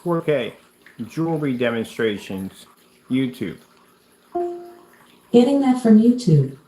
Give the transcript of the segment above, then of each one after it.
4K jewelry demonstrations, YouTube. Getting that from YouTube.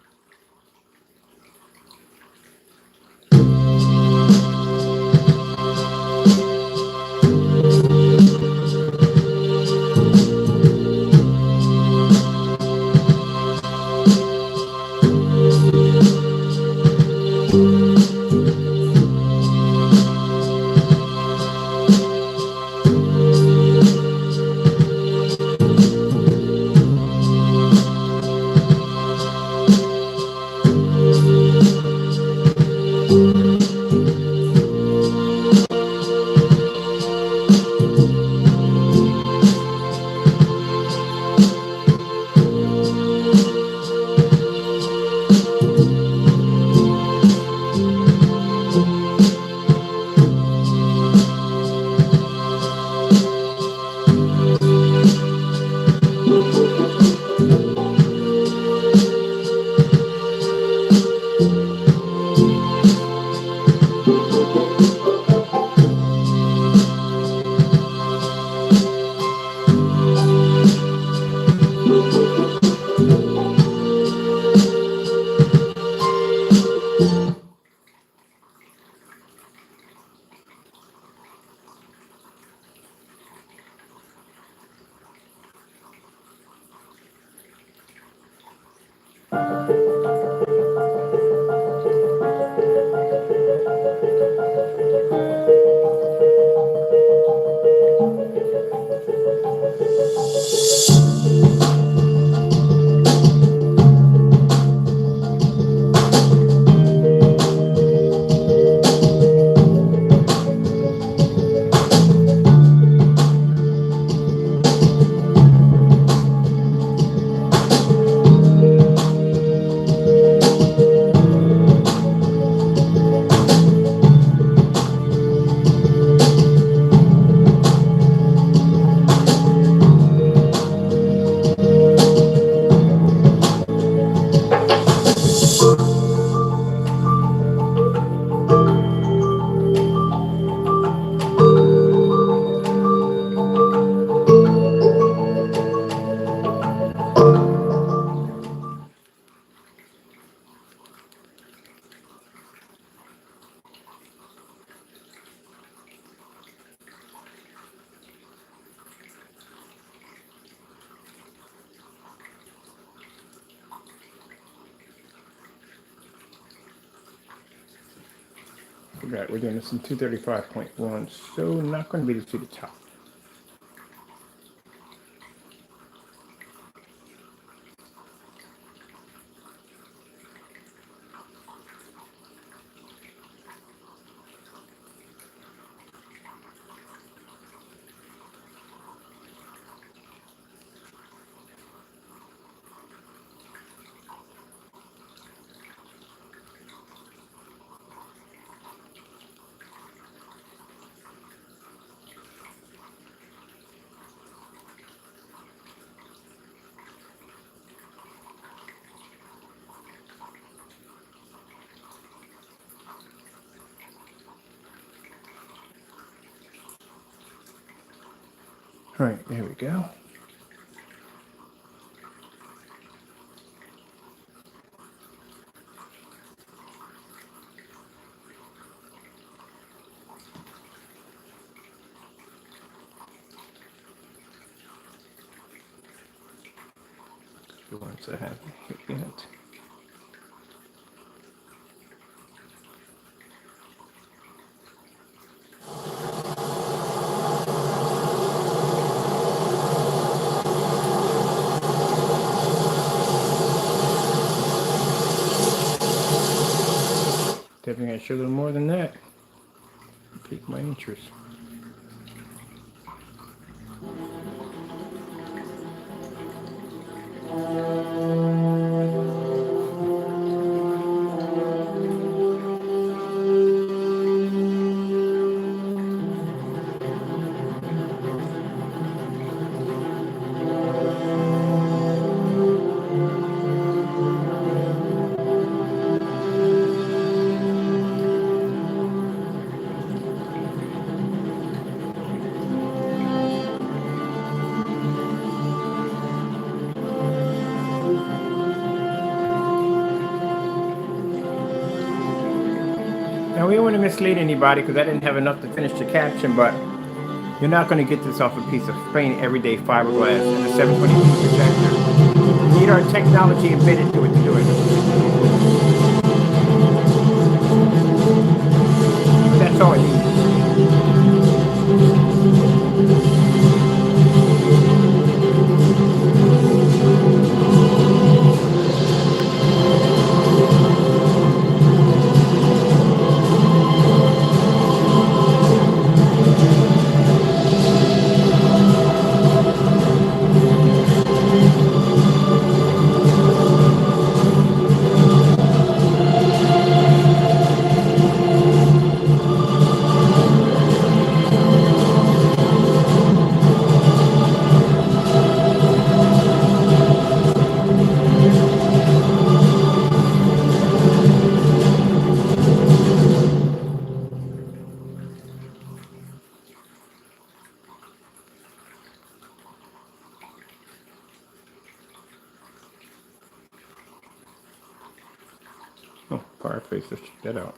Forgot we're doing this in 235.1, so not going to be able to see the top. All right, there we go. The ones I haven't hit yet. Definitely gonna show a little more than that. Pique my interest. Now, we don't want to mislead anybody because I didn't have enough to finish the caption, but you're not going to get this off a piece of plain everyday fiberglass and a 720p projector. You need our technology embedded to it to do it. But that's all it needs. Oh, fireplace, let's check that out.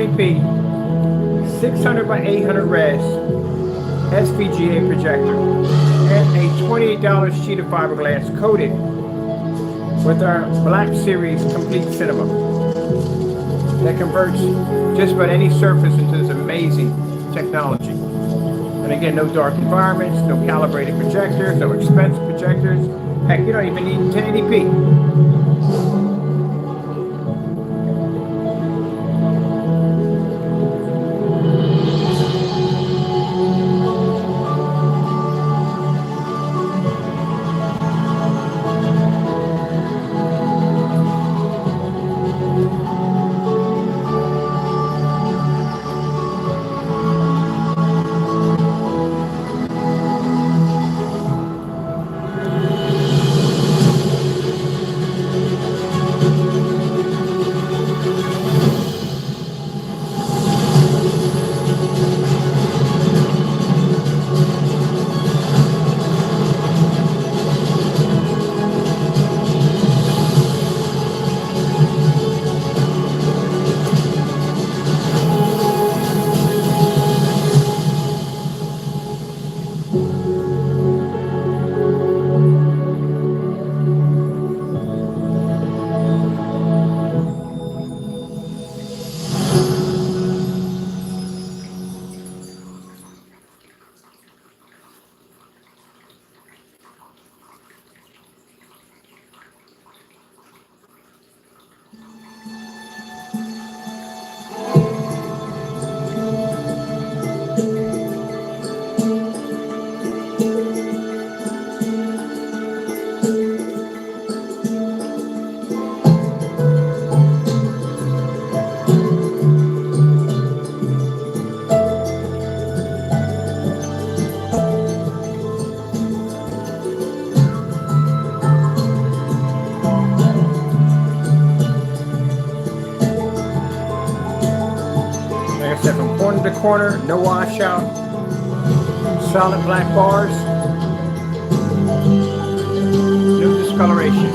720p, 600 by 800 res, SVGA projector, and a $28 sheet of fiberglass coated with our Black Series Complete Cinema that converts just about any surface into this amazing technology. And again, no dark environments, no calibrated projectors, no expensive projectors. Heck, you don't even need 1080p. Like I said, from corner to corner, no washout, solid black bars, no discoloration.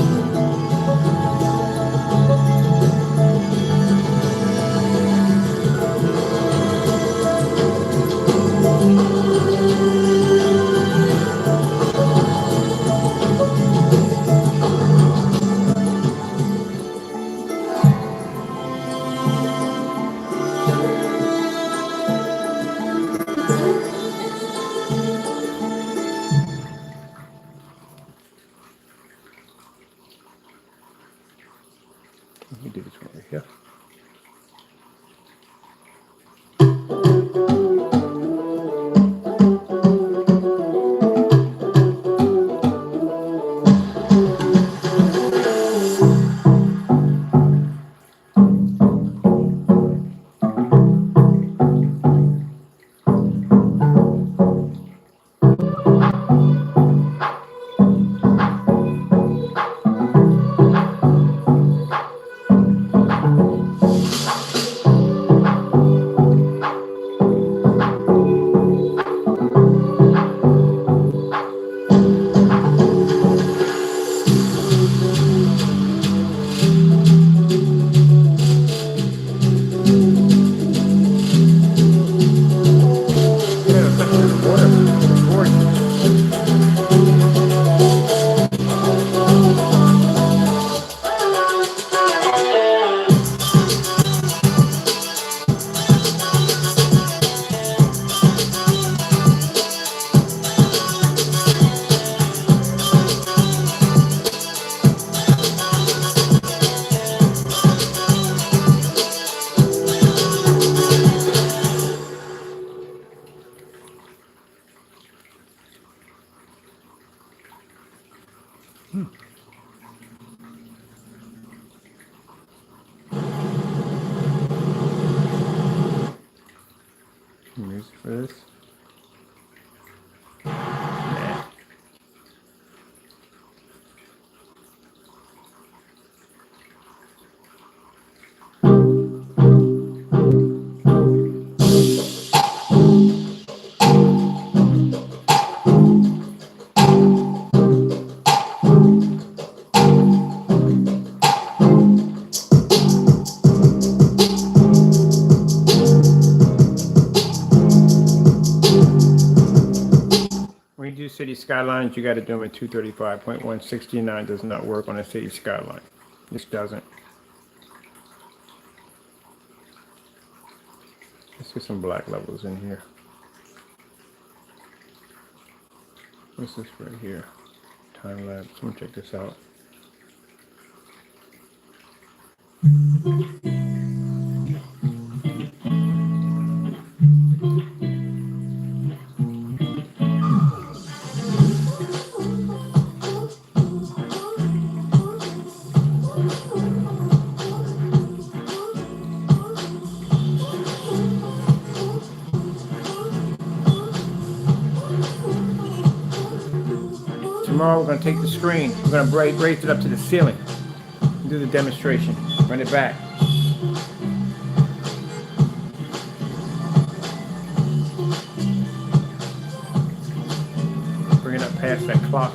Let me do this one right here. Music for this. Nah. city skylines, you got to do them at 235.169. Does not work on a city skyline. This doesn't. Let's get some black levels in here. What's this right here? Time lapse. Let me check this out. Tomorrow we're going to take the screen, we're going to raise it up to the ceiling and do the demonstration. Run it back. Bring it up past that clock.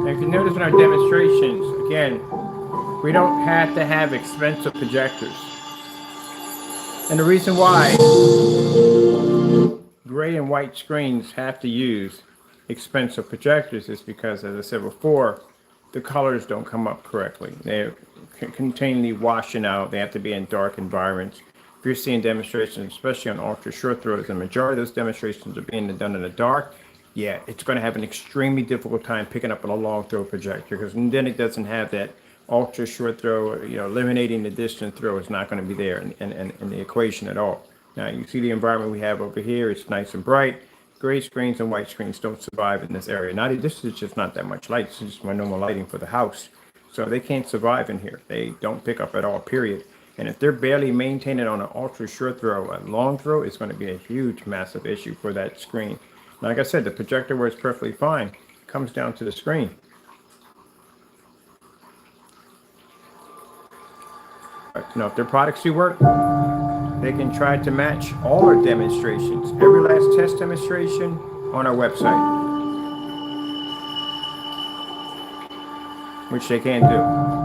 If you notice in our demonstrations, again, we don't have to have expensive projectors. And the reason why gray and white screens have to use expensive projectors is because, as I said before, the colors don't come up correctly. They're continually washing out. They have to be in dark environments. If you're seeing demonstrations, especially on ultra short throws, the majority of those demonstrations are being done in the dark. Yeah, it's going to have an extremely difficult time picking up on a long throw projector, because then it doesn't have that ultra short throw, eliminating the distant throw is not going to be there in the equation at all. Now, you see the environment we have over here. It's nice and bright. Gray screens and white screens don't survive in this area. Now, this is just not that much light. This is just my normal lighting for the house. So they can't survive in here. They don't pick up at all, period. And if they're barely maintaining on an ultra short throw, a long throw is going to be a huge, massive issue for that screen. Like I said, the projector works perfectly fine. It comes down to the screen. Now, if their products do work, they can try to match all our demonstrations, every last test demonstration on our website, which they can do.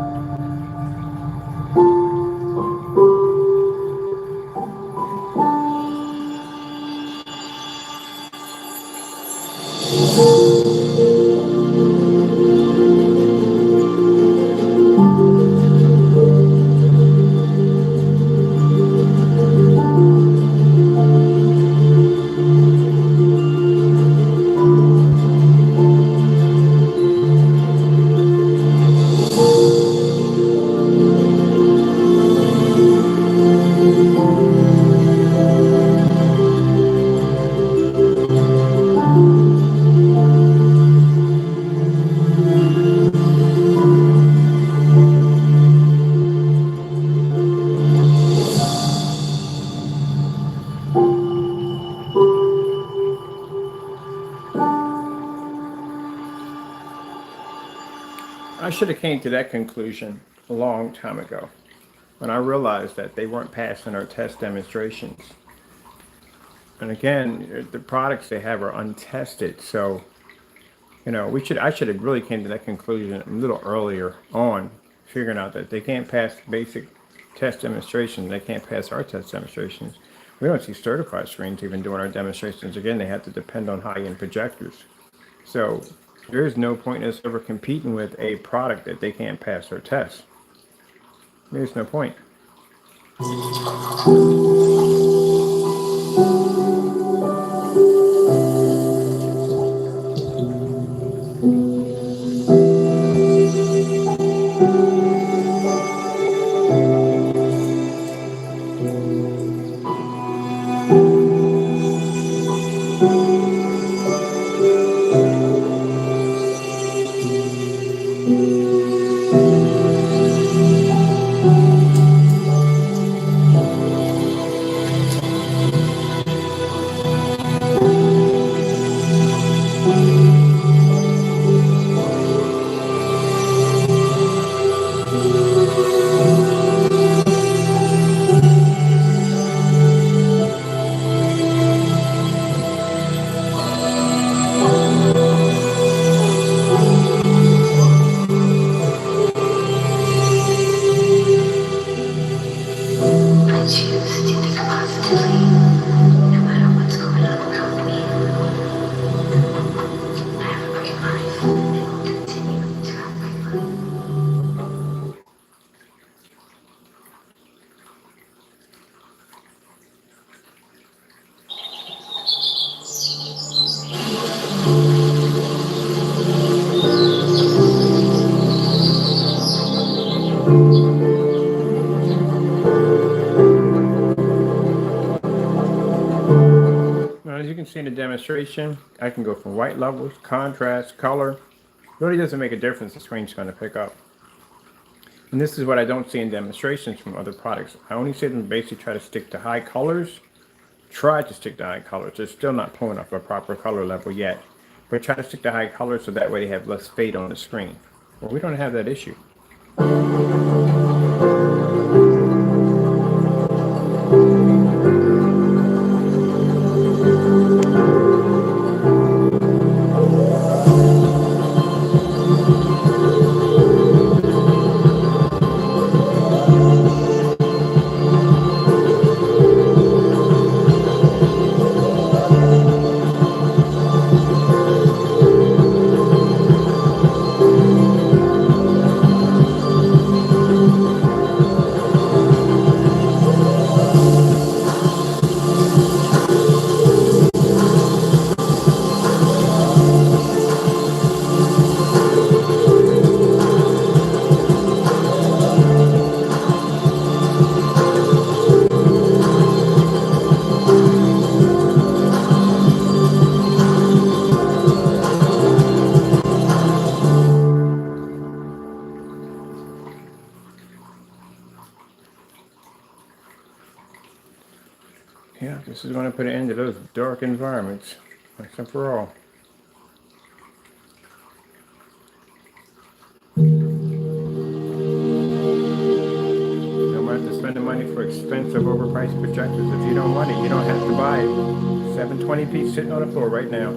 I should have came to that conclusion a long time ago when I realized that they weren't passing our test demonstrations. And again, the products they have are untested. So, I should have really came to that conclusion a little earlier on, figuring out that they can't pass basic test demonstrations. They can't pass our test demonstrations. We don't see certified screens even doing our demonstrations. Again, they have to depend on high-end projectors. So there is no point in us ever competing with a product that they can't pass their test. There's no point. As you can see in the demonstration, I can go from white levels, contrast, color. Really doesn't make a difference. The screen's going to pick up. And this is what I don't see in demonstrations from other products. I only see them basically try to stick to high colors. Try to stick to high colors. They're still not pulling off a proper color level yet. But try to stick to high colors so that way they have less fade on the screen. Well, we don't have that issue. Yeah, this is going to put an end to those dark environments, once and for all. Don't have to spend the money for expensive, overpriced projectors. If you don't want it, you don't have to buy it. 720p sitting on the floor right now.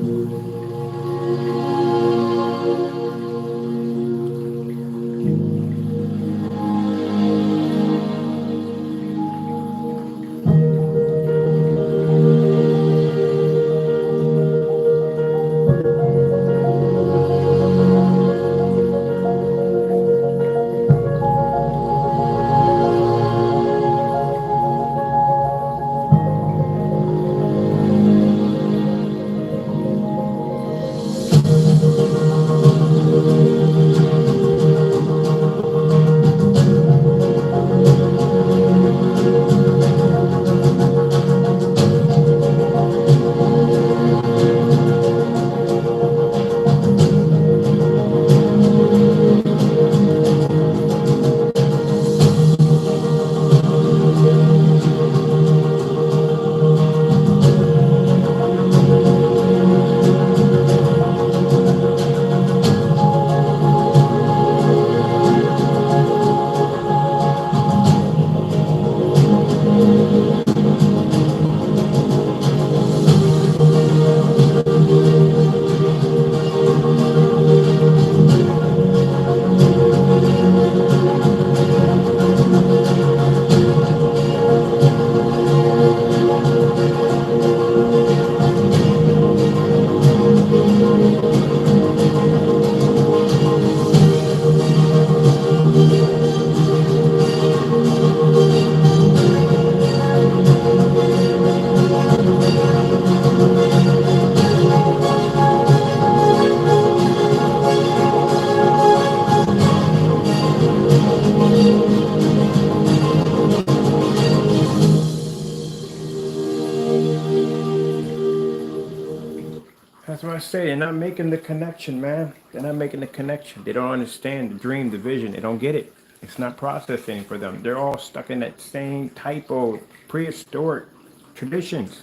That's what I say. They're not making the connection, man. They're not making the connection. They don't understand the dream, the vision. They don't get it. It's not processing for them. They're all stuck in that same typo, prehistoric traditions.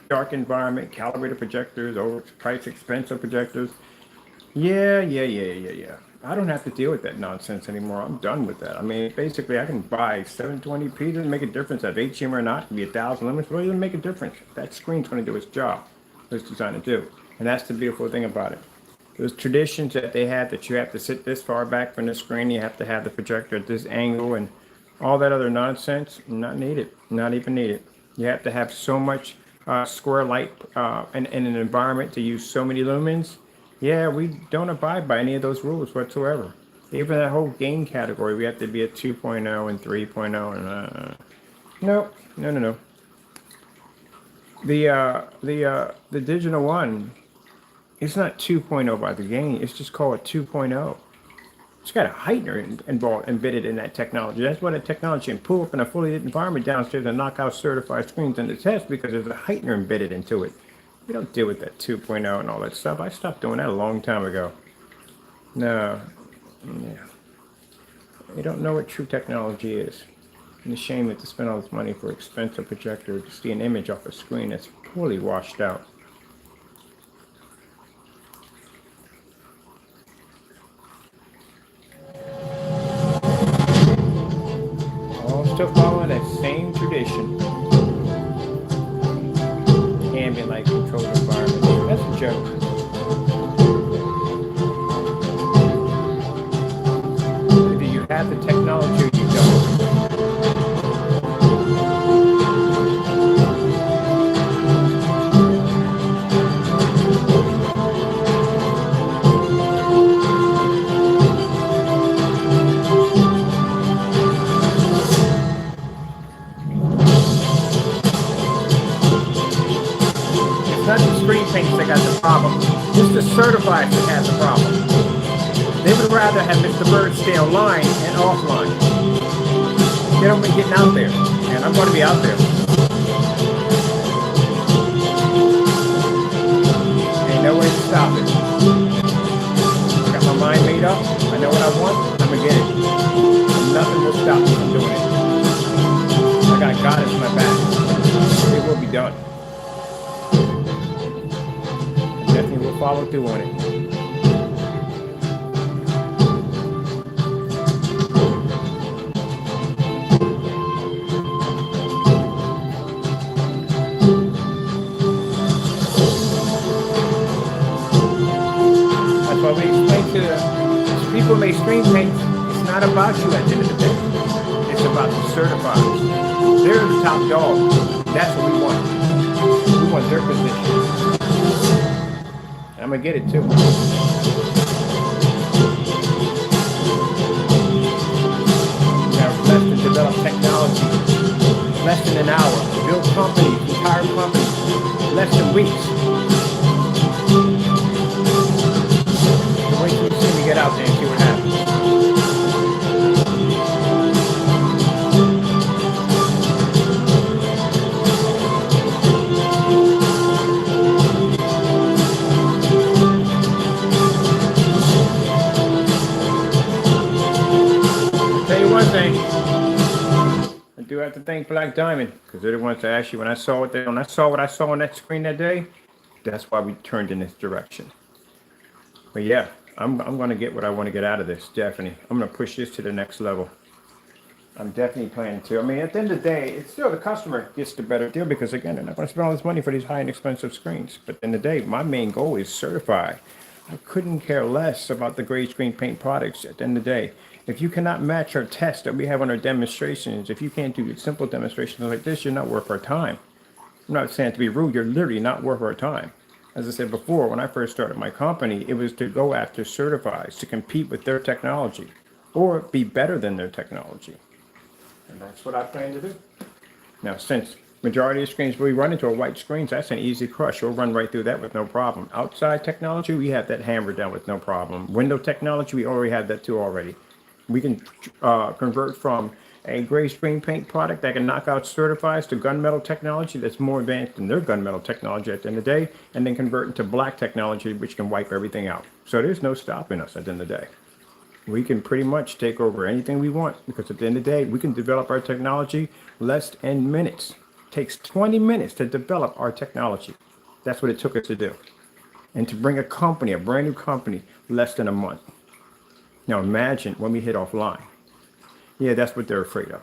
Dark environment, calibrated projectors, overpriced, expensive projectors. Yeah. I don't have to deal with that nonsense anymore. I'm done with that. I mean, basically, I can buy 720p. Doesn't make a difference if HM or not. It can be 1,000 lumens. Well, it doesn't make a difference. That screen's going to do its job. It's designed to do. And that's the beautiful thing about it. Those traditions that they had that you have to sit this far back from the screen, you have to have the projector at this angle, and all that other nonsense, not needed. Not even needed. You have to have so much square light in an environment to use so many lumens. Yeah, we don't abide by any of those rules whatsoever. Even that whole gain category, we have to be at 2.0 and 3.0 and no. The digital one, it's not 2.0 by the gain. It's just called 2.0. It's got a heightener involved embedded in that technology. That's why the technology can pull up in a fully lit environment downstairs and knock out certified screens in the test, because there's a heightener embedded into it. We don't deal with that 2.0 and all that stuff. I stopped doing that a long time ago. No, yeah. You don't know what true technology is. And it's a shame that to spend all this money for expensive projector to see an image off a screen that's poorly washed out. All still following that same tradition. Ambient light controlled environment. That's a joke. Either you have the technology or you don't. It's not the screen paints that got the problem. It's the certified that has the problem. They would rather have Mr. Bird stay online and offline. They don't be getting out there. And I'm going to be out there. Ain't no way to stop it. I got my mind made up. I know what I want. I'm going to get it. And nothing will stop me from doing it. I got God as my back. It will be done. I definitely will follow through on it. That's why we explain to people make screen paint. It's not about you at the end of the day. It's about the certifiers. They're the top dog. That's what we want. We want their position. I'm gonna get it too. Now, less than develop technology, less than an hour. Build companies, entire companies, less than weeks. So wait till you see me get out there and see what happens. I do have to thank Black Diamond because they're the ones that actually, when I saw what I saw on that screen that day, that's why we turned in this direction. But yeah, I'm going to get what I want to get out of this. Definitely, I'm going to push this to the next level. I'm definitely planning to. I mean, at the end of the day, it's still the customer gets the better deal because again, they're not going to spend all this money for these high and expensive screens. But at the end of the day, my main goal is certified. I couldn't care less about the gray screen paint products at the end of the day. If you cannot match our tests that we have on our demonstrations, if you can't do simple demonstrations like this, you're not worth our time. I'm not saying to be rude, you're literally not worth our time. As I said before, when I first started my company, it was to go after certifieds, to compete with their technology, or be better than their technology. And that's what I plan to do. Now, since majority of screens we run into are white screens, that's an easy crush. We'll run right through that with no problem. Outside technology, we have that hammered down with no problem. Window technology, we already have that too already. We can convert from a gray screen paint product that can knock out certifieds to gunmetal technology that's more advanced than their gunmetal technology at the end of the day, and then convert into black technology, which can wipe everything out. So there's no stopping us at the end of the day. We can pretty much take over anything we want because at the end of the day, we can develop our technology less than minutes. It takes 20 minutes to develop our technology. That's what it took us to do. And to bring a company, a brand new company, less than a month. Now imagine when we hit offline. Yeah, that's what they're afraid of.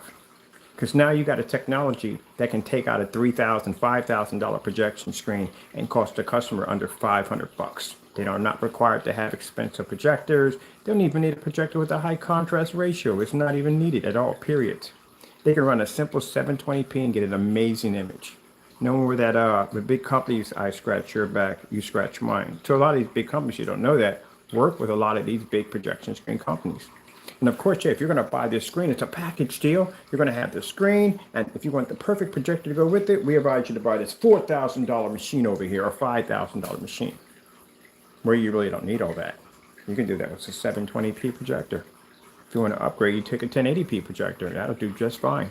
Because now you got a technology that can take out a $3,000, $5,000 projection screen and cost the customer under $500. They are not required to have expensive projectors. They don't even need a projector with a high contrast ratio. It's not even needed at all, period. They can run a simple 720p and get an amazing image. Knowing where that the big companies, I scratch your back, you scratch mine. So a lot of these big companies, you don't know that, work with a lot of these big projection screen companies. And of course, yeah, if you're going to buy this screen, it's a package deal. You're going to have the screen, and if you want the perfect projector to go with it, we advise you to buy this $4,000 machine over here or $5,000 machine, where you really don't need all that. You can do that with a 720p projector. If you want to upgrade, you take a 1080p projector. That'll do just fine.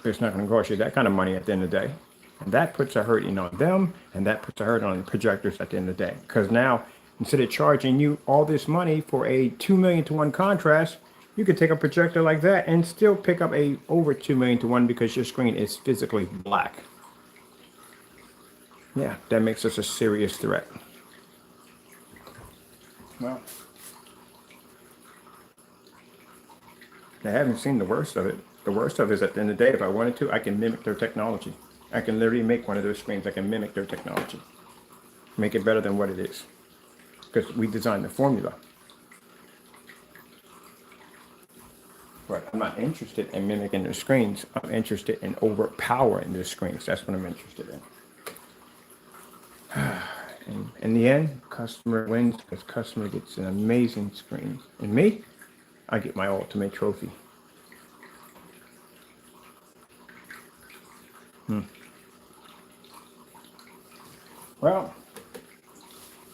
But it's not going to cost you that kind of money at the end of the day. And that puts a hurting on them, and that puts a hurt on the projectors at the end of the day. Because now, instead of charging you all this money for a 2 million to 1 contrast, you could take a projector like that and still pick up a over 2 million to 1 because your screen is physically black. Yeah, that makes us a serious threat. Well, I haven't seen the worst of it. The worst of it is at the end of the day, if I wanted to, I can mimic their technology. I can literally make one of those screens. I can mimic their technology. Make it better than what it is. Because we designed the formula. But I'm not interested in mimicking their screens. I'm interested in overpowering their screens. That's what I'm interested in. And in the end, customer wins because customer gets an amazing screen. And me, I get my ultimate trophy. Well,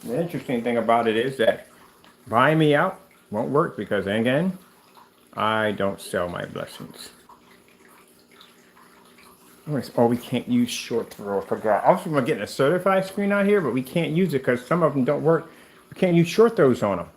the interesting thing about it is that buying me out won't work because, again, I don't sell my blessings. Oh, we can't use short throw. I forgot. I was going to get a certified screen out here, but we can't use it because some of them don't work. We can't use short throws on them.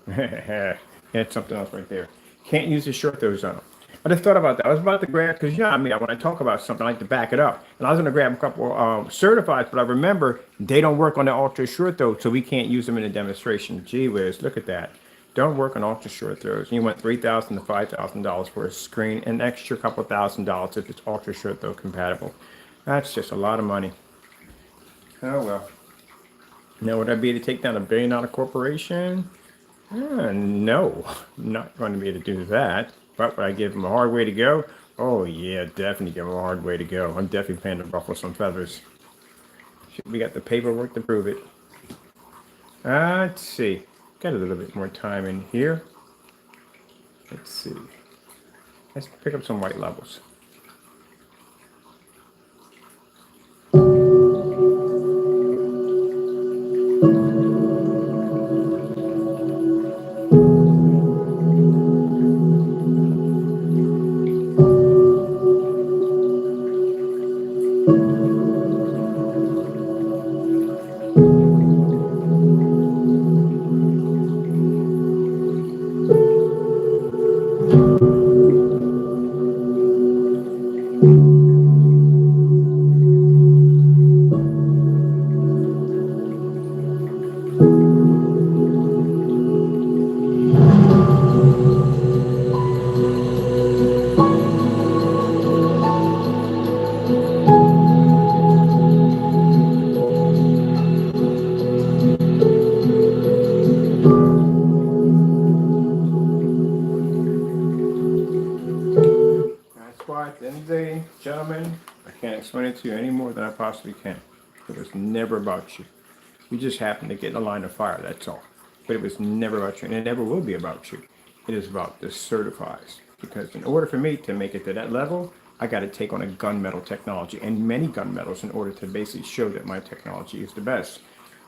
That's something else right there. Can't use the short throws on them. I just thought about that. I was about to grab, because I mean, when I talk about something, I like to back it up. And I was going to grab a couple certifieds, but I remember they don't work on the ultra short throw, so we can't use them in a demonstration. Gee whiz, look at that. Don't work on ultra short throws. You want $3,000 to $5,000 for a screen, an extra couple $1,000 if it's ultra short throw compatible. That's just a lot of money. Oh well. Now, would I be able to take down $1 billion corporation? No, not going to be able to do that. But would I give them a hard way to go? Oh yeah, definitely give them a hard way to go. I'm definitely planning to ruffle some feathers. We got the paperwork to prove it. Let's see. Got a little bit more time in here. Let's see. Let's pick up some white levels. That's why at the end of the day, gentlemen, I can't explain it to you any more than I possibly can. It was never about you. You just happened to get in a line of fire, that's all. But it was never about you, and it never will be about you. It is about the certifies. Because in order for me to make it to that level, I got to take on a gunmetal technology and many gunmetals in order to basically show that my technology is the best.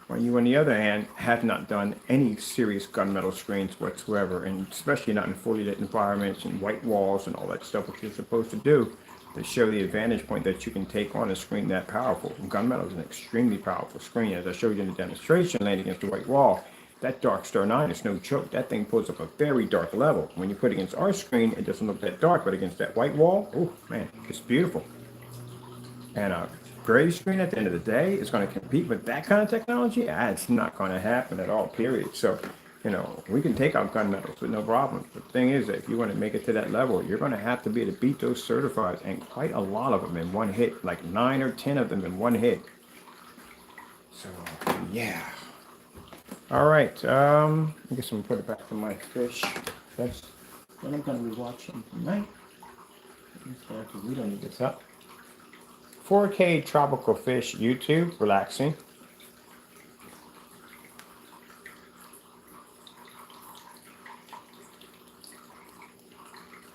When you, on the other hand, have not done any serious gunmetal screens whatsoever, and especially not in fully lit environments and white walls and all that stuff, which you're supposed to do to show the advantage point that you can take on a screen that powerful. Gunmetal is an extremely powerful screen. As I showed you in the demonstration, laying against the white wall, that Dark Star 9 is no joke. That thing pulls up a very dark level. When you put it against our screen, it doesn't look that dark, but against that white wall, oh man, it's beautiful. And a gray screen at the end of the day is going to compete with that kind of technology? It's not going to happen at all, period. So, we can take out gunmetals with no problem. The thing is that if you want to make it to that level, you're going to have to be able to beat those certifieds, and quite a lot of them in one hit, like 9 or 10 of them in one hit. So, yeah. All right. I guess I'm going to put it back to my fish. That's what I'm going to be watching tonight. We don't need this up. 4K tropical fish, YouTube, relaxing.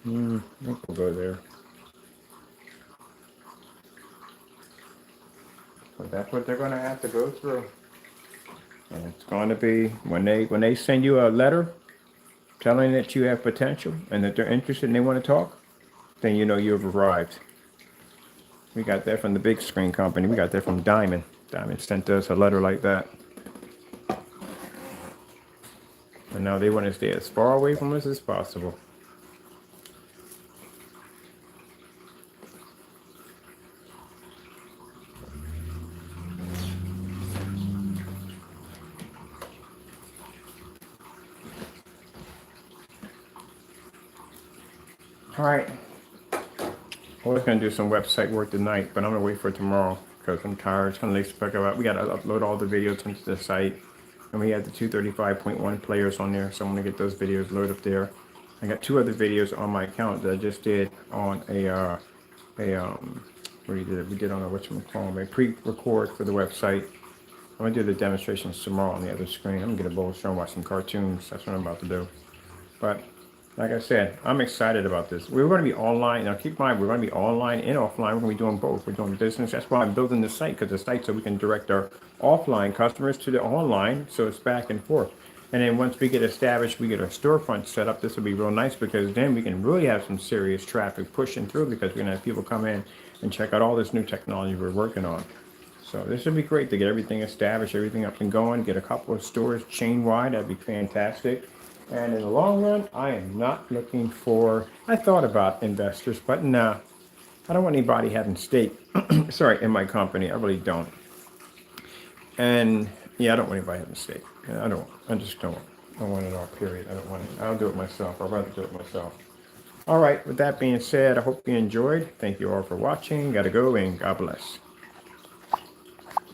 I think we'll go there. But that's what they're going to have to go through. And it's going to be when they send you a letter telling that you have potential and that they're interested and they want to talk, then you know you've arrived. We got that from the big screen company. We got that from Diamond. Diamond sent us a letter like that. And now they want to stay as far away from us as possible. All right. I was going to do some website work tonight, but I'm going to wait for tomorrow because I'm tired. It's kind of late to pick up. We got to upload all the videos into the site. And we have the 235.1 players on there, so I'm going to get those videos loaded up there. I got 2 other videos on my account that I just did on we did on a a pre-record for the website. I'm going to do the demonstrations tomorrow on the other screen. I'm going to get a bowl of show and watch some cartoons. That's what I'm about to do. But like I said, I'm excited about this. We're going to be online. Now, keep in mind, we're going to be online and offline. We're going to be doing both. We're doing business. That's why I'm building the site, because the site so we can direct our offline customers to the online, so it's back and forth. And then once we get established, we get our storefront set up. This will be real nice because then we can really have some serious traffic pushing through, because we're going to have people come in and check out all this new technology we're working on. So this would be great to get everything established, everything up and going, get a couple of stores chain wide. That'd be fantastic. And in the long run, I am not looking for, I thought about investors, but no, I don't want anybody having stake, sorry, in my company. I really don't. And yeah, I don't want anybody having stake. I just don't want it all, period. I don't want it. I'll do it myself. I'd rather do it myself. All right, with that being said, I hope you enjoyed. Thank you all for watching. Gotta go, and God bless.